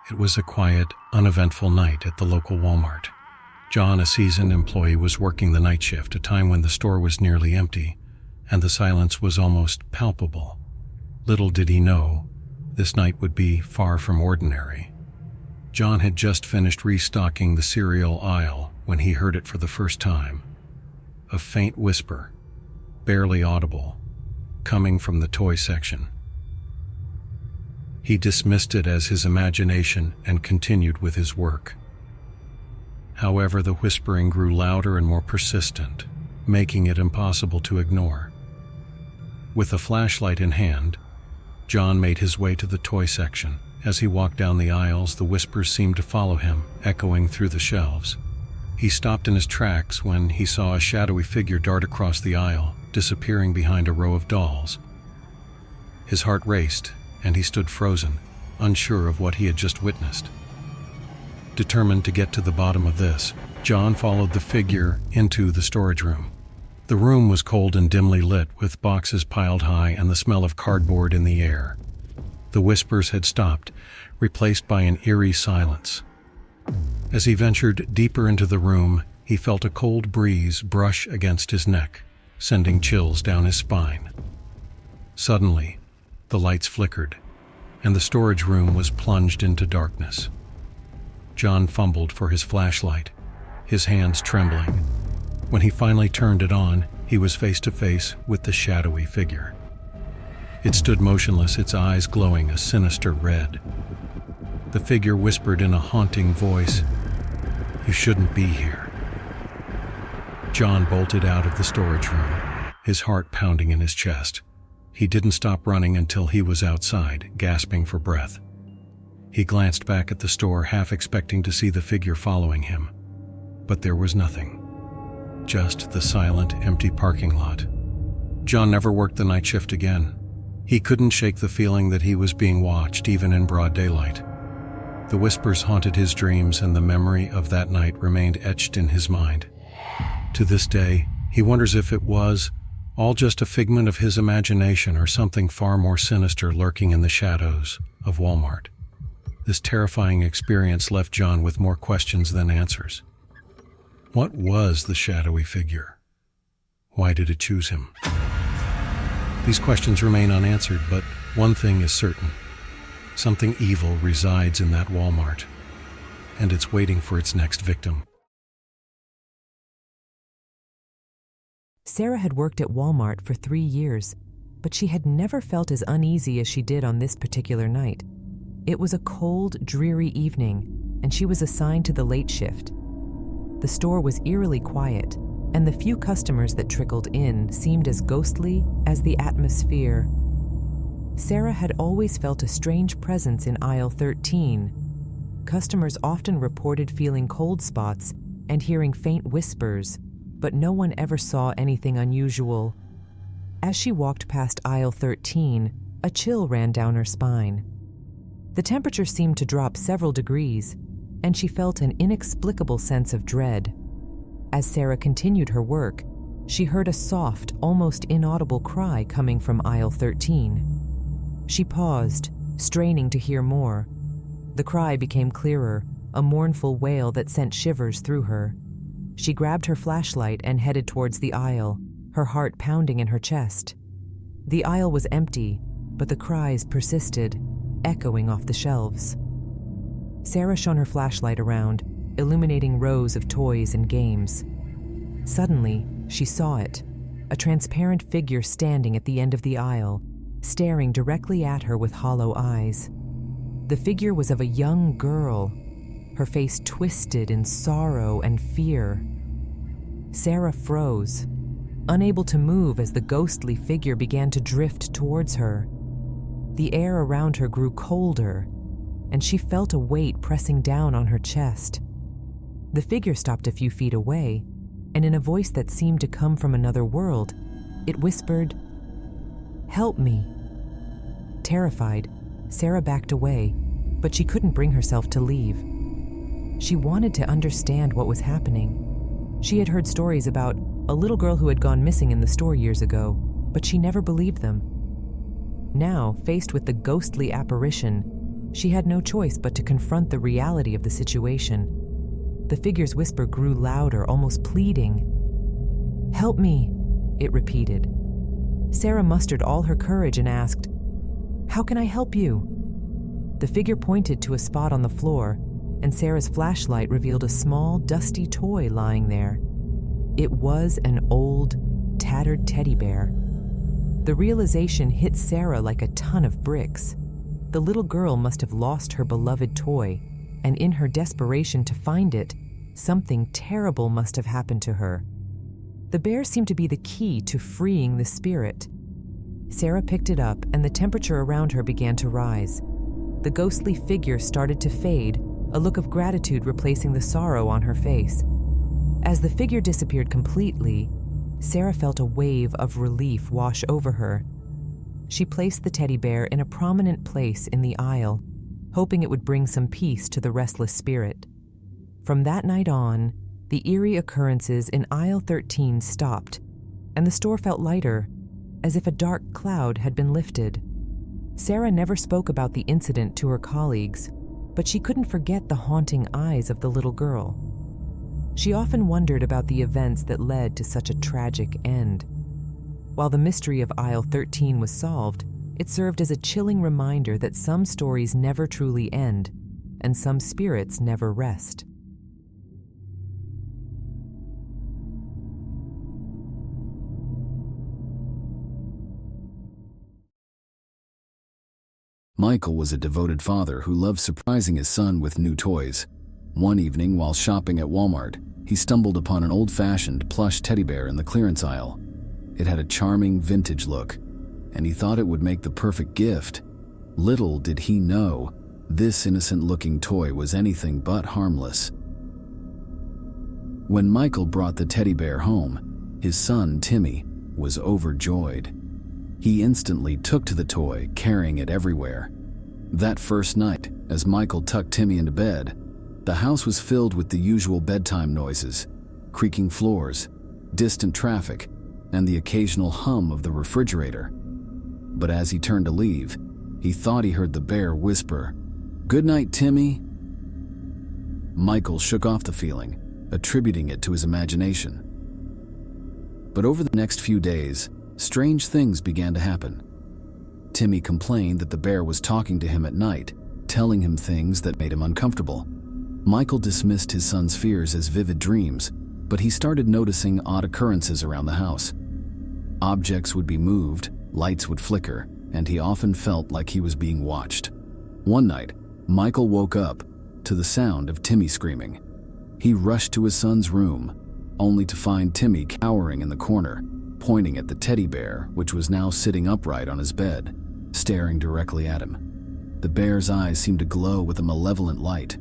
It was a quiet, uneventful night at the local Walmart. John, a seasoned employee, was working the night shift, a time when the store was nearly empty, and the silence was almost palpable. Little did he know, this night would be far from ordinary. John had just finished restocking the cereal aisle when he heard it for the first time. A faint whisper, barely audible, coming from the toy section. He dismissed it as his imagination and continued with his work. However, the whispering grew louder and more persistent, making it impossible to ignore. With a flashlight in hand, John made his way to the toy section. As he walked down the aisles, the whispers seemed to follow him, echoing through the shelves. He stopped in his tracks when he saw a shadowy figure dart across the aisle, disappearing behind a row of dolls. His heart raced, and he stood frozen, unsure of what he had just witnessed. Determined to get to the bottom of this, John followed the figure into the storage room. The room was cold and dimly lit, with boxes piled high and the smell of cardboard in the air. The whispers had stopped, replaced by an eerie silence. As he ventured deeper into the room, he felt a cold breeze brush against his neck, sending chills down his spine. Suddenly, the lights flickered, and the storage room was plunged into darkness. John fumbled for his flashlight, his hands trembling. When he finally turned it on, he was face to face with the shadowy figure. It stood motionless, its eyes glowing a sinister red. The figure whispered in a haunting voice, "You shouldn't be here." John bolted out of the storage room, his heart pounding in his chest. He didn't stop running until he was outside, gasping for breath. He glanced back at the store, half expecting to see the figure following him. But there was nothing. Just the silent, empty parking lot. John never worked the night shift again. He couldn't shake the feeling that he was being watched, even in broad daylight. The whispers haunted his dreams, and the memory of that night remained etched in his mind. To this day, he wonders if it was all just a figment of his imagination or something far more sinister lurking in the shadows of Walmart. This terrifying experience left John with more questions than answers. What was the shadowy figure? Why did it choose him? These questions remain unanswered, but one thing is certain. Something evil resides in that Walmart, and it's waiting for its next victim. Sarah had worked at Walmart for 3 years, but she had never felt as uneasy as she did on this particular night. It was a cold, dreary evening, and she was assigned to the late shift. The store was eerily quiet, and the few customers that trickled in seemed as ghostly as the atmosphere. Sarah had always felt a strange presence in aisle 13. Customers often reported feeling cold spots and hearing faint whispers, but no one ever saw anything unusual. As she walked past aisle 13, a chill ran down her spine. The temperature seemed to drop several degrees, and she felt an inexplicable sense of dread. As Sarah continued her work, she heard a soft, almost inaudible cry coming from aisle 13. She paused, straining to hear more. The cry became clearer, a mournful wail that sent shivers through her. She grabbed her flashlight and headed towards the aisle, her heart pounding in her chest. The aisle was empty, but the cries persisted, echoing off the shelves. Sarah shone her flashlight around, illuminating rows of toys and games. Suddenly, she saw it, a transparent figure standing at the end of the aisle, staring directly at her with hollow eyes. The figure was of a young girl, her face twisted in sorrow and fear. Sarah froze, unable to move as the ghostly figure began to drift towards her. The air around her grew colder, and she felt a weight pressing down on her chest. The figure stopped a few feet away, and in a voice that seemed to come from another world, it whispered, "Help me." Terrified, Sarah backed away, but she couldn't bring herself to leave. She wanted to understand what was happening. She had heard stories about a little girl who had gone missing in the store years ago, but she never believed them. Now, faced with the ghostly apparition, She had no choice but to confront the reality of the situation. The figure's whisper grew louder, almost pleading. "Help me," it repeated. Sarah mustered all her courage and asked, "How can I help you?" The figure pointed to a spot on the floor, and Sarah's flashlight revealed a small, dusty toy lying there. It was an old, tattered teddy bear. The realization hit Sarah like a ton of bricks. The little girl must have lost her beloved toy, and in her desperation to find it, something terrible must have happened to her. The bear seemed to be the key to freeing the spirit. Sarah picked it up, and the temperature around her began to rise. The ghostly figure started to fade, a look of gratitude replacing the sorrow on her face. As the figure disappeared completely, Sarah felt a wave of relief wash over her. She placed the teddy bear in a prominent place in the aisle, hoping it would bring some peace to the restless spirit. From that night on, the eerie occurrences in aisle 13 stopped, and the store felt lighter, as if a dark cloud had been lifted. Sarah never spoke about the incident to her colleagues, but she couldn't forget the haunting eyes of the little girl. She often wondered about the events that led to such a tragic end. While the mystery of aisle 13 was solved, it served as a chilling reminder that some stories never truly end, and some spirits never rest. Michael was a devoted father who loved surprising his son with new toys. One evening, while shopping at Walmart, he stumbled upon an old-fashioned plush teddy bear in the clearance aisle. It had a charming vintage look, and he thought it would make the perfect gift. Little did he know, this innocent-looking toy was anything but harmless. When Michael brought the teddy bear home, his son, Timmy, was overjoyed. He instantly took to the toy, carrying it everywhere. That first night, as Michael tucked Timmy into bed, the house was filled with the usual bedtime noises, creaking floors, distant traffic, and the occasional hum of the refrigerator. But as he turned to leave, he thought he heard the bear whisper, "Good night, Timmy." Michael shook off the feeling, attributing it to his imagination. But over the next few days, strange things began to happen. Timmy complained that the bear was talking to him at night, telling him things that made him uncomfortable. Michael dismissed his son's fears as vivid dreams, but he started noticing odd occurrences around the house. Objects would be moved, lights would flicker, and he often felt like he was being watched. One night, Michael woke up to the sound of Timmy screaming. He rushed to his son's room, only to find Timmy cowering in the corner, pointing at the teddy bear, which was now sitting upright on his bed, staring directly at him. The bear's eyes seemed to glow with a malevolent light.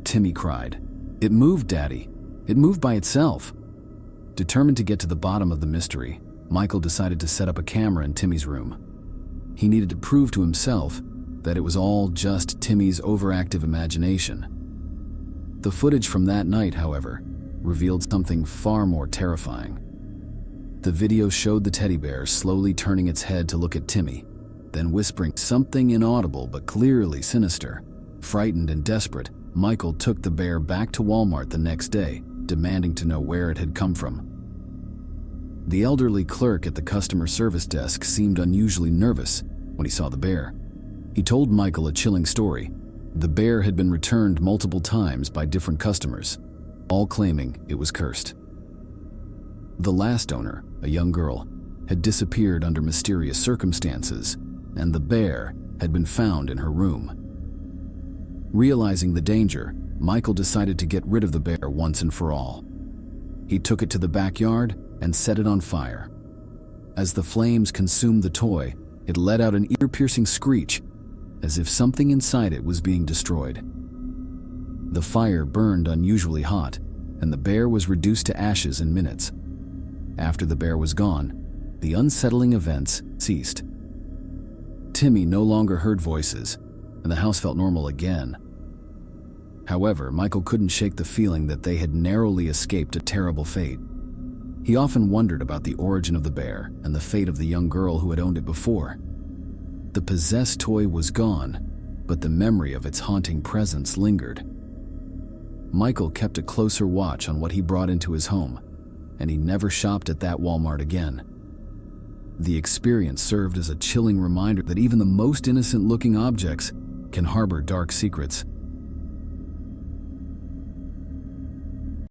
Timmy cried, "It moved, Daddy. It moved by itself." Determined to get to the bottom of the mystery, Michael decided to set up a camera in Timmy's room. He needed to prove to himself that it was all just Timmy's overactive imagination. The footage from that night, however, revealed something far more terrifying. The video showed the teddy bear slowly turning its head to look at Timmy, then whispering something inaudible but clearly sinister. Frightened and desperate, Michael took the bear back to Walmart the next day, demanding to know where it had come from. The elderly clerk at the customer service desk seemed unusually nervous when he saw the bear. He told Michael a chilling story. The bear had been returned multiple times by different customers, all claiming it was cursed. The last owner, a young girl, had disappeared under mysterious circumstances, and the bear had been found in her room. Realizing the danger, Michael decided to get rid of the bear once and for all. He took it to the backyard and set it on fire. As the flames consumed the toy, it let out an ear-piercing screech, as if something inside it was being destroyed. The fire burned unusually hot, and the bear was reduced to ashes in minutes. After the bear was gone, the unsettling events ceased. Timmy no longer heard voices, and the house felt normal again. However, Michael couldn't shake the feeling that they had narrowly escaped a terrible fate. He often wondered about the origin of the bear and the fate of the young girl who had owned it before. The possessed toy was gone, but the memory of its haunting presence lingered. Michael kept a closer watch on what he brought into his home, and he never shopped at that Walmart again. The experience served as a chilling reminder that even the most innocent-looking objects can harbor dark secrets,